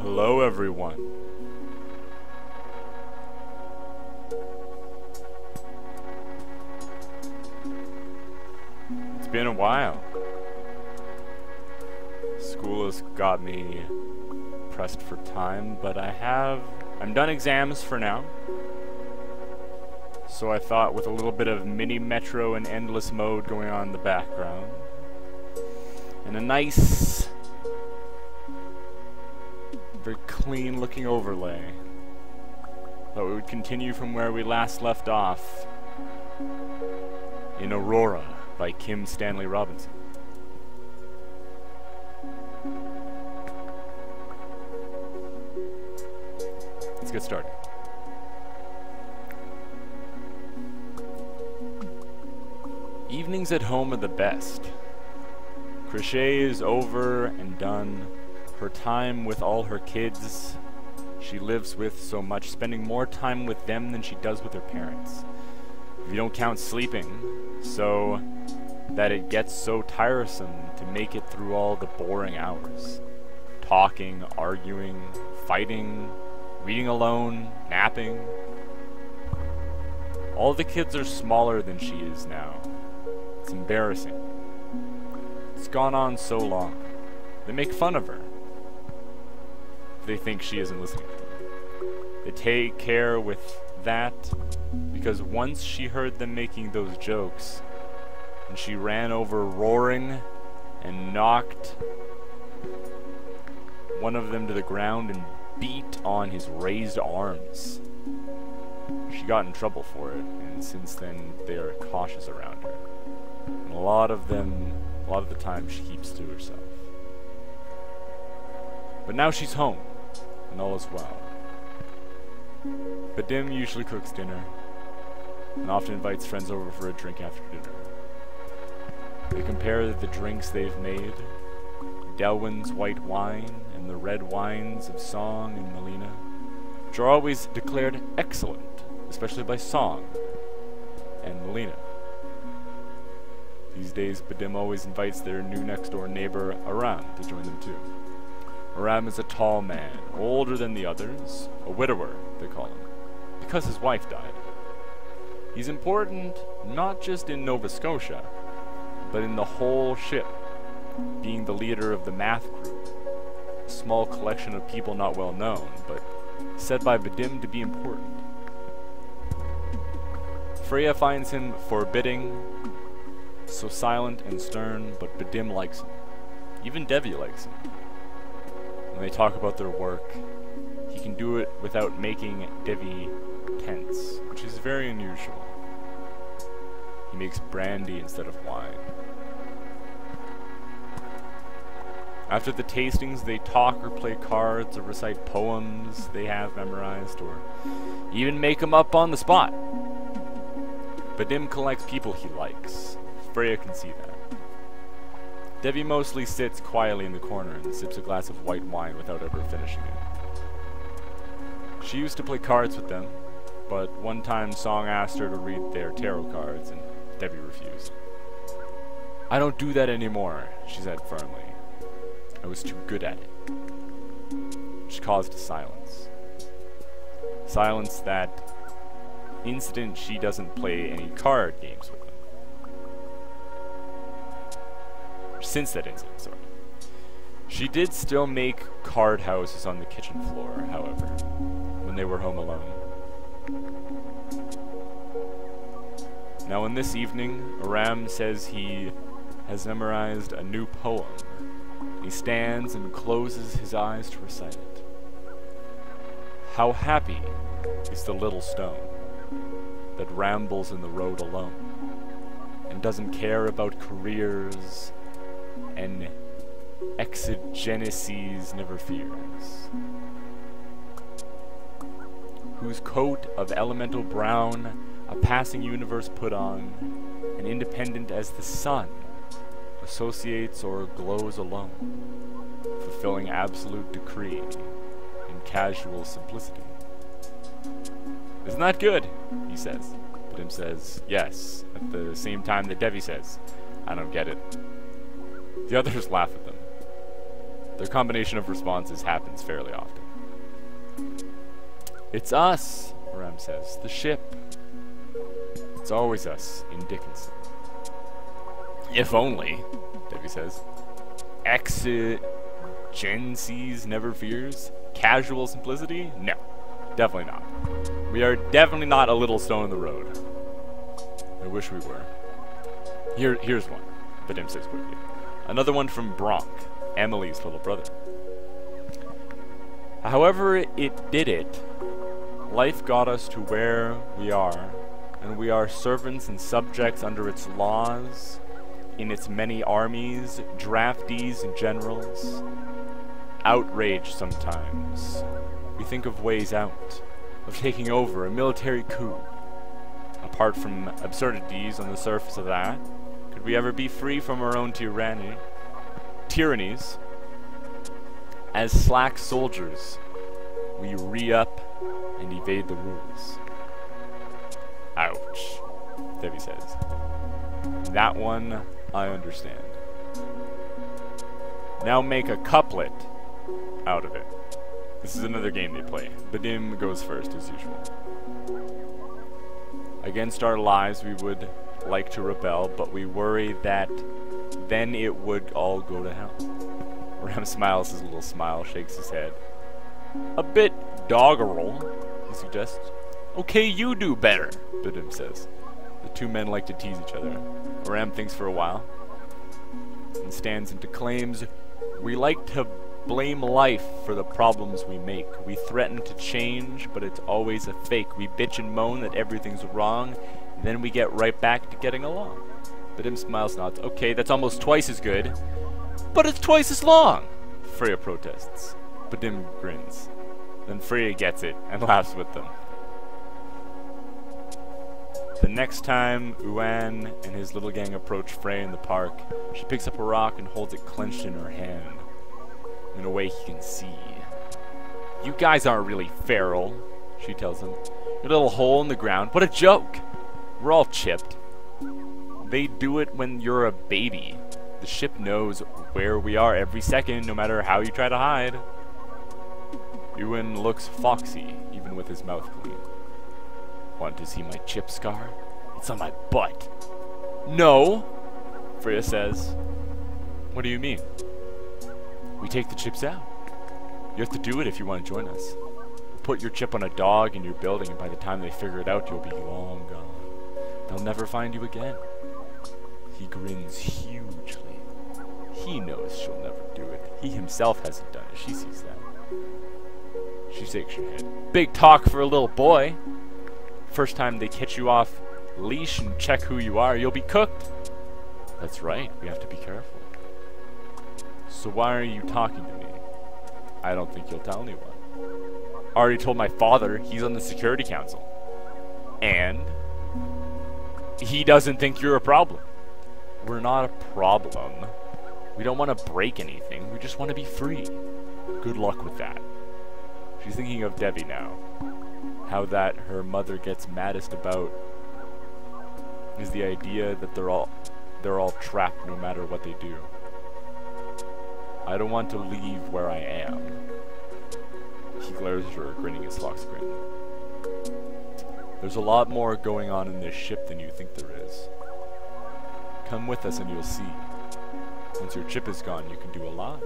Hello, everyone. It's been a while. School has got me pressed for time, but I'm done exams for now. So I thought with a little bit of mini metro and endless mode going on in the background, and a nice, very clean looking overlay, that we would continue from where we last left off in Aurora by Stanley Robinson. Let's get started. Evenings at home are the best. Crochet is over and done. Her time with all her kids she lives with so much, spending more time with them than she does with her parents. If you don't count sleeping, so that it gets so tiresome to make it through all the boring hours. Talking, arguing, fighting, reading alone, napping. All the kids are smaller than she is now. It's embarrassing. It's gone on so long. They make fun of her. They think she isn't listening to them. They take care with that because once she heard them making those jokes, and she ran over roaring and knocked one of them to the ground and beat on his raised arms. She got in trouble for it, and since then they are cautious around her. And a lot of the time she keeps to herself. But now she's home, and all is well. Vadim usually cooks dinner, and often invites friends over for a drink after dinner. They compare the drinks they've made, Delwyn's white wine and the red wines of Song and Melina, which are always declared excellent, especially by Song and Melina. These days, Vadim always invites their new next-door neighbor, Aram, to join them too. Aram is a tall man, older than the others, a widower, they call him, because his wife died. He's important not just in Nova Scotia, but in the whole ship, being the leader of the math group, a small collection of people not well known, but said by Vadim to be important. Freya finds him forbidding, so silent and stern, but Vadim likes him. Even Devi likes him. When they talk about their work, he can do it without making Devi tense, which is very unusual. He makes brandy instead of wine. After the tastings, they talk or play cards or recite poems they have memorized, or even make them up on the spot. Vadim collects people he likes. Freya can see that. Devi mostly sits quietly in the corner and sips a glass of white wine without ever finishing it. She used to play cards with them, but one time Song asked her to read their tarot cards, and Devi refused. "I don't do that anymore," she said firmly. "I was too good at it." Which caused a silence. Silence that instant she doesn't play any card games with them. Since that incident, sorry. She did still make card houses on the kitchen floor, however, when they were home alone. Now on this evening, Aram says he has memorized a new poem. He stands and closes his eyes to recite it. How happy is the little stone that rambles in the road alone and doesn't care about careers and exigencies never fears, whose coat of elemental brown a passing universe put on, and independent as the sun, associates or glows alone, fulfilling absolute decree in casual simplicity. "Isn't that good?" he says. Vadim says, "Yes," at the same time that Devi says, "I don't get it." The others laugh at them. Their combination of responses happens fairly often. It's us, Ram says. The ship. It's always us in Dickinson. If only, Debbie says. Exigencies never fears? Casual simplicity? No, definitely not. We are definitely not a little stone in the road. I wish we were. Here's one, Vadim says quickly. Another one from Bronk, Emily's little brother. However it did it, life got us to where we are, and we are servants and subjects under its laws, in its many armies, draftees and generals. Outraged sometimes. We think of ways out, of taking over a military coup. Apart from absurdities on the surface of that, could we ever be free from our own tyrannies? As slack soldiers, we re-up and evade the rules. Ouch, Debbie says. That one, I understand. Now make a couplet out of it. This is another game they play. Vadim goes first, as usual. Against our lives, we would like to rebel, but we worry that then it would all go to hell. Ram smiles his little smile, shakes his head. A bit doggerel, he suggests. Okay, you do better, Vadim says. The two men like to tease each other. Ram thinks for a while and stands and declaims, we like to blame life for the problems we make. We threaten to change, but it's always a fake. We bitch and moan that everything's wrong, then we get right back to getting along. Vadim smiles, nods. Okay, that's almost twice as good, but it's twice as long, Freya protests. Vadim grins. Then Freya gets it and laughs with them. The next time Uan and his little gang approach Freya in the park, she picks up a rock and holds it clenched in her hand, in a way he can see. You guys aren't really feral, she tells him. Your little hole in the ground. What a joke! We're all chipped. They do it when you're a baby. The ship knows where we are every second, no matter how you try to hide. Ewan looks foxy, even with his mouth clean. Want to see my chip scar? It's on my butt. No, Freya says. What do you mean? We take the chips out. You have to do it if you want to join us. Put your chip on a dog in your building, and by the time they figure it out, you'll be long gone. They'll never find you again. He grins hugely. He knows she'll never do it. He himself hasn't done it. She sees that. She shakes her head. Big talk for a little boy. First time they catch you off leash and check who you are, you'll be cooked. That's right. We have to be careful. So why are you talking to me? I don't think you'll tell anyone. I already told my father. He's on the Security Council. And he doesn't think you're a problem. We're not a problem. We don't want to break anything. We just want to be free. Good luck with that. She's thinking of Debbie now. How that her mother gets maddest about is the idea that they're all trapped no matter what they do. I don't want to leave where I am. He glares at her, grinning his fox grin. There's a lot more going on in this ship than you think there is. Come with us and you'll see. Once your chip is gone, you can do a lot.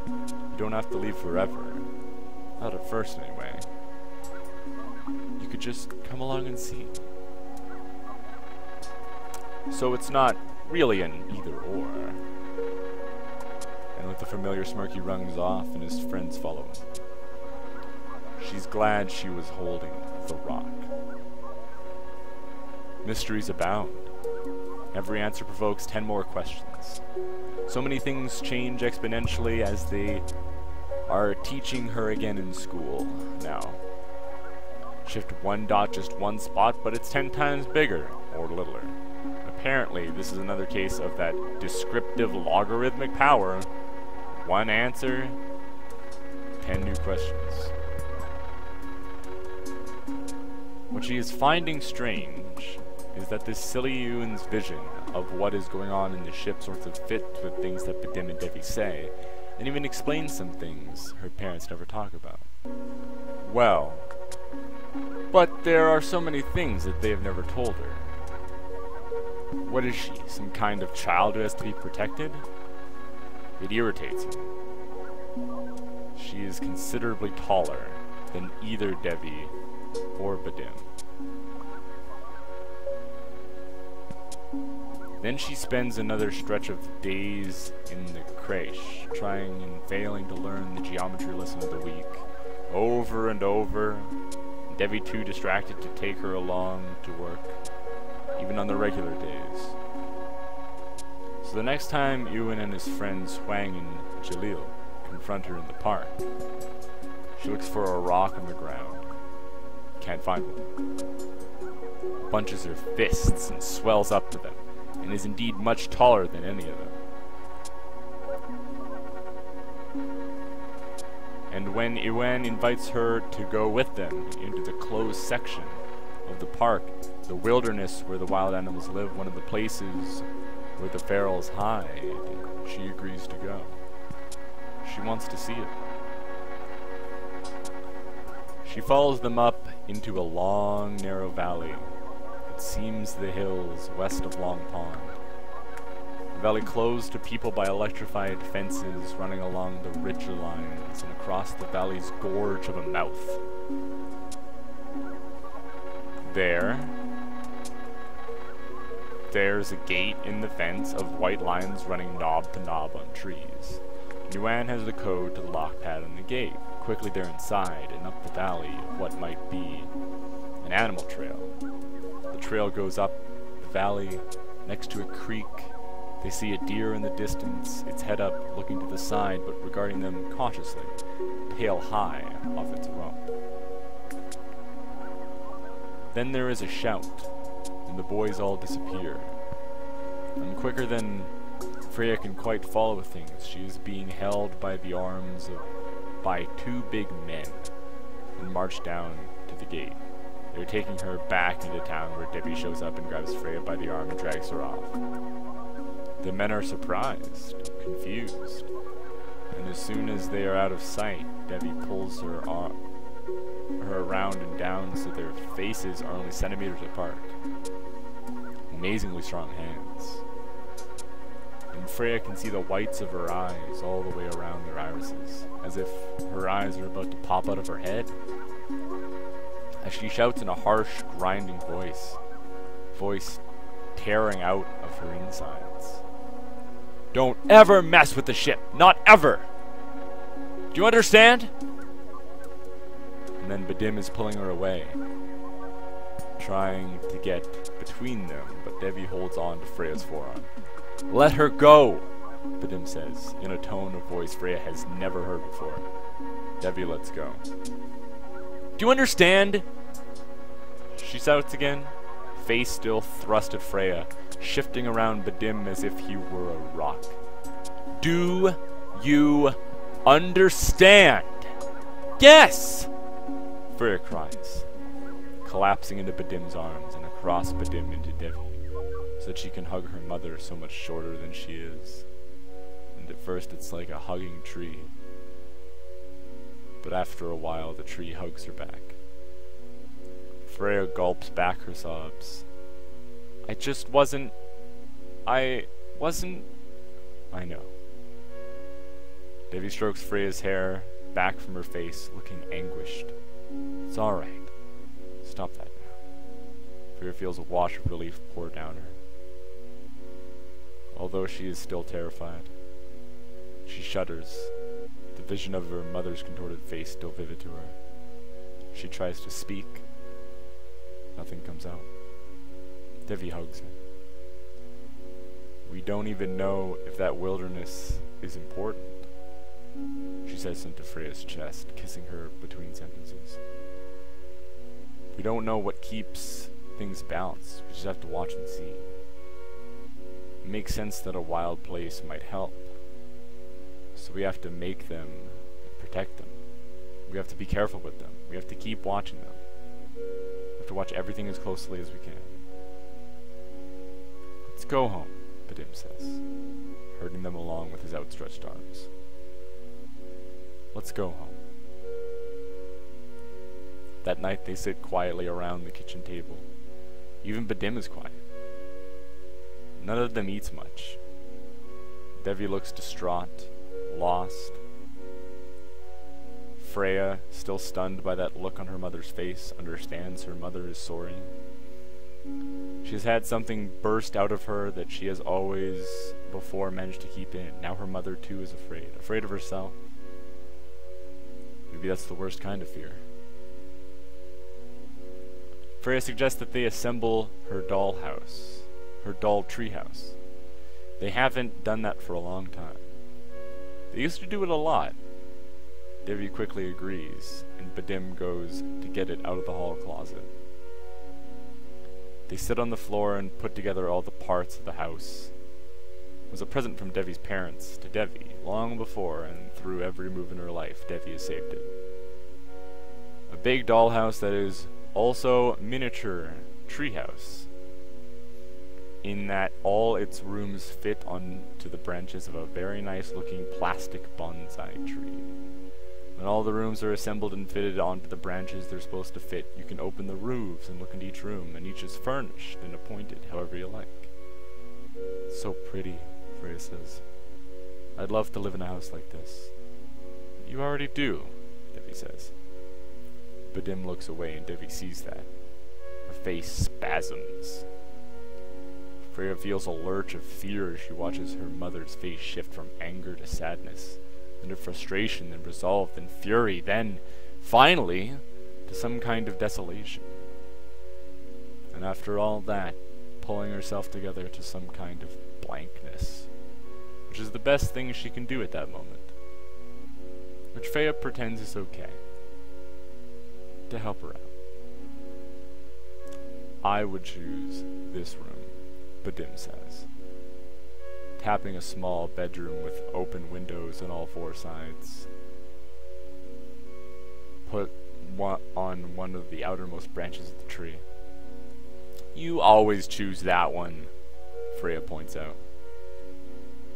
You don't have to leave forever. Not at first, anyway. You could just come along and see. So it's not really an either-or. And with the familiar smirk, he runs off, and his friends follow him. She's glad she was holding the rock. Mysteries abound. Every answer provokes 10 more questions. So many things change exponentially as they are teaching her again in school now. Shift one dot just one spot, but it's 10 times bigger, or littler. Apparently, this is another case of that descriptive logarithmic power. One answer, 10 new questions. What she is finding strange is that this silly Ewan's vision of what is going on in the ship sorts of fits with things that Vadim and Debbie say, and even explains some things her parents never talk about. Well, but there are so many things that they have never told her. What is she, some kind of child who has to be protected? It irritates me. She is considerably taller than either Devi or Badim. Then she spends another stretch of days in the creche, trying and failing to learn the geometry lesson of the week, over and over. Devi too distracted to take her along to work, even on the regular days. So the next time Ewan and his friends Huang and Jalil confront her in the park, she looks for a rock on the ground. Can't find one. Bunches her fists and swells up to them, and is indeed much taller than any of them. And when Ewan invites her to go with them into the closed section of the park, the wilderness where the wild animals live, one of the places where the ferals hide, she agrees to go. She wants to see it. She follows them up into a long, narrow valley that seams the hills west of Long Pond. The valley closed to people by electrified fences running along the ridge lines and across the valley's gorge of a mouth. There's a gate in the fence of white lines running knob to knob on trees. Yuan has the code to the lock pad on the gate. Quickly they're inside and up the valley of what might be an animal trail. The trail goes up the valley next to a creek. They see a deer in the distance, its head up, looking to the side, but regarding them cautiously, tail high off its rump. Then there is a shout, and the boys all disappear. And quicker than Freya can quite follow things, she is being held by the arms by two big men and marched down to the gate. They're taking her back into town, where Debbie shows up and grabs Freya by the arm and drags her off. The men are surprised, confused, and as soon as they are out of sight, Debbie pulls her around and down so their faces are only centimeters apart. Amazingly strong hands. And Freya can see the whites of her eyes all the way around their irises, as if her eyes are about to pop out of her head. As she shouts in a harsh, grinding voice tearing out of her insides. Don't ever mess with the ship! Not ever! Do you understand? And then Badim is pulling her away, trying to get between them, but Devi holds on to Freya's forearm. Let her go! Badim says, in a tone of voice Freya has never heard before. Devi lets go. Do you understand? She shouts again, face still thrust at Freya, shifting around Badim as if he were a rock. Do you understand? Yes! Freya cries, collapsing into Badim's arms and across Badim into Devi, so that she can hug her mother so much shorter than she is. And at first it's like a hugging tree, but after a while the tree hugs her back. Freya gulps back her sobs. I know. Devi strokes Freya's hair back from her face, looking anguished. It's alright. Stop that now. Freya feels a wash of relief pour down her. Although she is still terrified, she shudders, the vision of her mother's contorted face still vivid to her. She tries to speak. Nothing comes out. Devi hugs her. We don't even know if that wilderness is important, she says into Freya's chest, kissing her between sentences. We don't know what keeps things balanced. We just have to watch and see. It makes sense that a wild place might help. So we have to make them and protect them. We have to be careful with them. We have to keep watching them. We have to watch everything as closely as we can. Let's go home, Badim says, herding them along with his outstretched arms. Let's go home. That night they sit quietly around the kitchen table. Even Badim is quiet. None of them eats much. Devi looks distraught, lost. Freya, still stunned by that look on her mother's face, understands her mother is sorry. She has had something burst out of her that she has always before managed to keep in. Now her mother too is afraid of herself. Maybe that's the worst kind of fear. Freya suggests that they assemble her doll house, her doll treehouse. They haven't done that for a long time. They used to do it a lot. Devi quickly agrees, and Badim goes to get it out of the hall closet. They sit on the floor and put together all the parts of the house. It was a present from Devi's parents to Devi, long before and through every move in her life, Devi has saved it. A big dollhouse that is also miniature treehouse, in that all its rooms fit onto the branches of a very nice looking plastic bonsai tree. When all the rooms are assembled and fitted onto the branches they're supposed to fit, you can open the roofs and look into each room, and each is furnished and appointed however you like. So pretty, Freya says. I'd love to live in a house like this. You already do, Devi says. Badim looks away and Devi sees that. Her face spasms. Freya feels a lurch of fear as she watches her mother's face shift from anger to sadness, then to frustration, then resolve, then fury, then, finally, to some kind of desolation. And after all that, pulling herself together to some kind of blankness, which is the best thing she can do at that moment, which Freya pretends is okay, to help her out. I would choose this room, Badim says, tapping a small bedroom with open windows on all four sides. Put on one of the outermost branches of the tree. You always choose that one, Freya points out.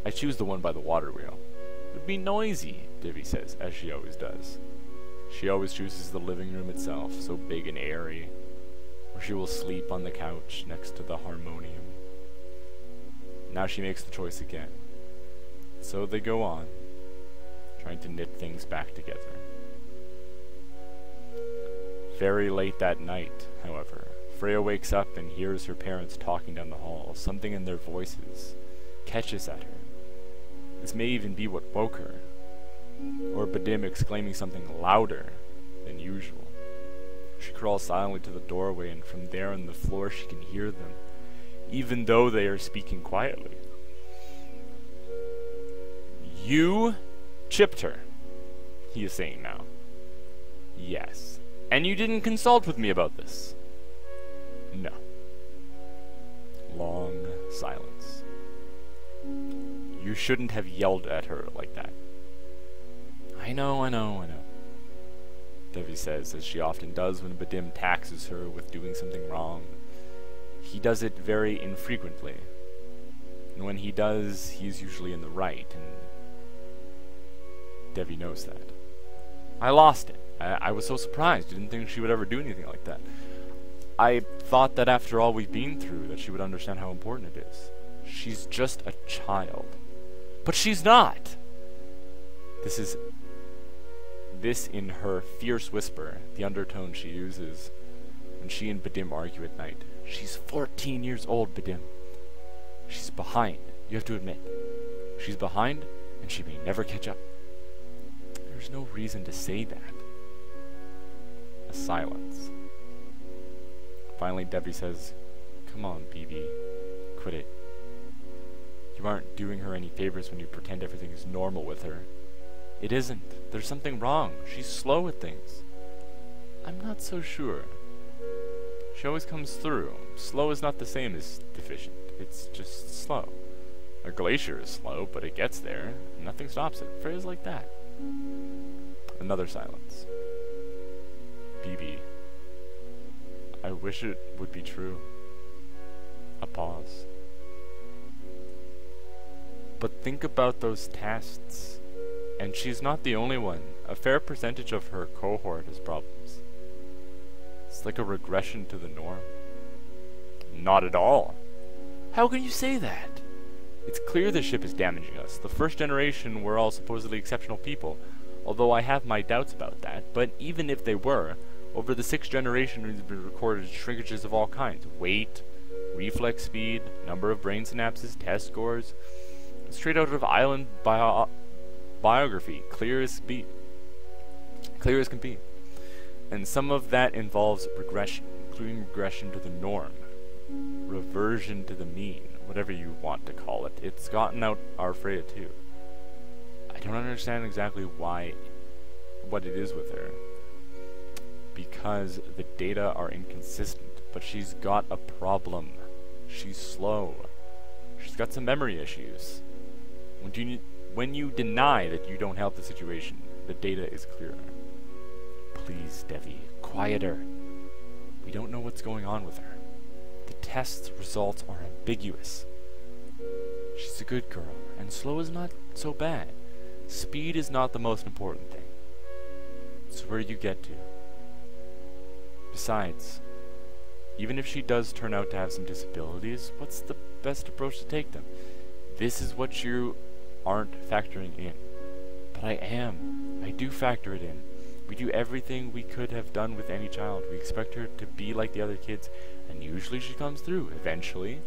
I choose the one by the water wheel. It would be noisy, Devi says, as she always does. She always chooses the living room itself, so big and airy, where she will sleep on the couch next to the harmonium. Now she makes the choice again. So they go on, trying to knit things back together. Very late that night, however, Freya wakes up and hears her parents talking down the hall. Something in their voices catches at her. This may even be what woke her, or Badim exclaiming something louder than usual. She crawls silently to the doorway, and from there on the floor she can hear them, even though they are speaking quietly. You chipped her, he is saying now. Yes. And you didn't consult with me about this? No. Long silence. You shouldn't have yelled at her like that. I know. Devi says, as she often does when Badim taxes her with doing something wrong. He does it very infrequently. And when he does, he's usually in the right, and Devi knows that. I lost it. I was so surprised. Didn't think she would ever do anything like that. I thought that after all we've been through, that she would understand how important it is. She's just a child. But she's not! This in her fierce whisper, the undertone she uses when she and Badim argue at night. She's 14 years old, Badim. She's behind, you have to admit. She's behind, and she may never catch up. There's no reason to say that. A silence. Finally, Devi says, Come on, BB. Quit it. You aren't doing her any favors when you pretend everything is normal with her. It isn't. There's something wrong. She's slow at things. I'm not so sure. She always comes through. Slow is not the same as deficient. It's just slow. A glacier is slow, but it gets there, and nothing stops it. Freya's like that. Another silence. BB. I wish it would be true. A pause. But think about those tests And she's not the only one. A fair percentage of her cohort has problems. It's like a regression to the norm. Not at all. How can you say that? It's clear the ship is damaging us. The first generation were all supposedly exceptional people, although I have my doubts about that. But even if they were, over the 6th generation has been recorded shrinkages of all kinds. Weight, reflex speed, number of brain synapses, test scores. Straight out of Island biography, clear as can be. And some of that involves regression, including regression to the norm, reversion to the mean, whatever you want to call it. It's gotten out our Freya too. I don't understand exactly what it is with her. Because the data are inconsistent, but she's got a problem. She's slow. She's got some memory issues. When you deny that you don't help the situation, the data is clearer. Please, Devi, quieter. We don't know what's going on with her. The test results are ambiguous. She's a good girl, and slow is not so bad. Speed is not the most important thing. It's where you get to. Besides, even if she does turn out to have some disabilities, what's the best approach to take them? This is what you aren't factoring in. But I am. I do factor it in. We do everything we could have done with any child. We expect her to be like the other kids, and usually she comes through, eventually.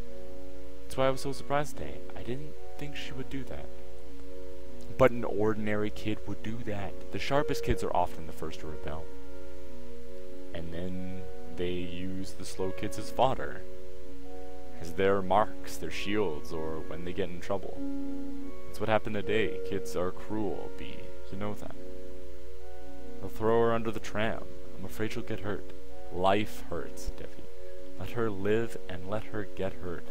That's why I was so surprised today. I didn't think she would do that. But an ordinary kid would do that. The sharpest kids are often the first to rebel. And then they use the slow kids as fodder, as their marks, their shields, or when they get in trouble. That's what happened today. Kids are cruel, B. You know that. They'll throw her under the tram. I'm afraid she'll get hurt. Life hurts, Devi. Let her live and let her get hurt.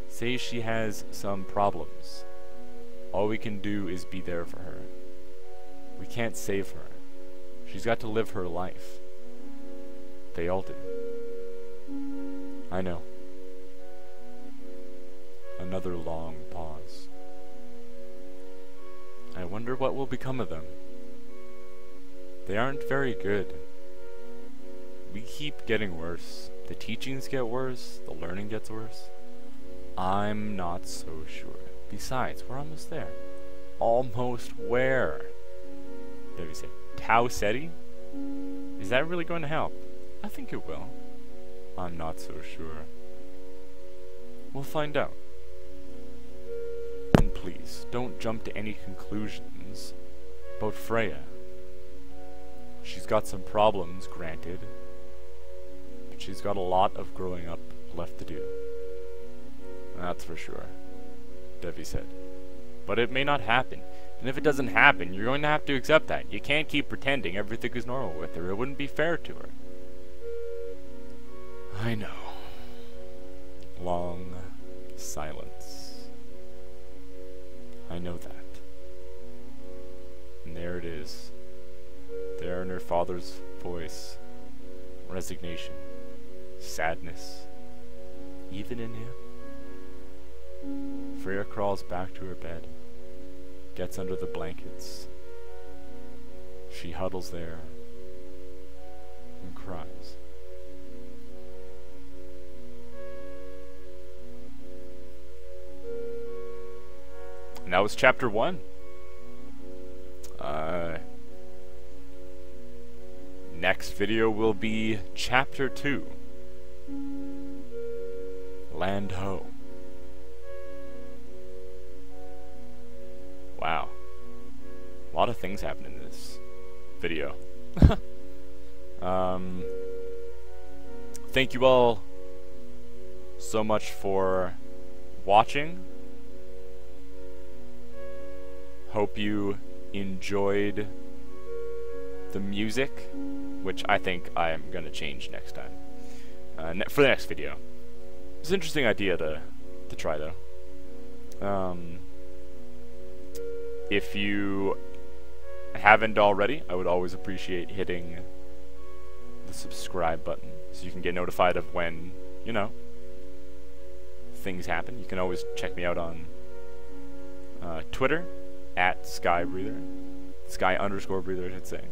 Say she has some problems. All we can do is be there for her. We can't save her. She's got to live her life. They all do. I know. Another long pause. I wonder what will become of them. They aren't very good. We keep getting worse. The teachings get worse. The learning gets worse. I'm not so sure. Besides, we're almost there. Almost where? Devi said, Tau Ceti? Is that really going to help? I think it will. I'm not so sure. We'll find out. And please, don't jump to any conclusions about Freya. She's got some problems, granted, but she's got a lot of growing up left to do. That's for sure, Devi said. But it may not happen. And if it doesn't happen, you're going to have to accept that. You can't keep pretending everything is normal with her. It wouldn't be fair to her. I know. Long silence. I know that. And there it is. There in her father's voice. Resignation. Sadness. Even in him. Freya crawls back to her bed. Gets under the blankets. She huddles there and cries. And that was chapter 1. Next video will be chapter 2. Land Ho. Wow. A lot of things happen in this video. Thank you all so much for watching. Hope you enjoyed the music, which I think I am going to change next time. For the next video. It's an interesting idea to try, though. If you haven't already, I would always appreciate hitting the subscribe button so you can get notified of when, you know, things happen. You can always check me out on Twitter at Sky Breather. Sky underscore Breather, I should say.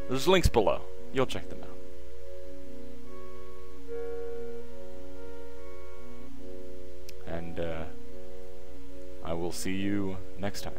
There's links below. You'll check them out. And I will see you next time.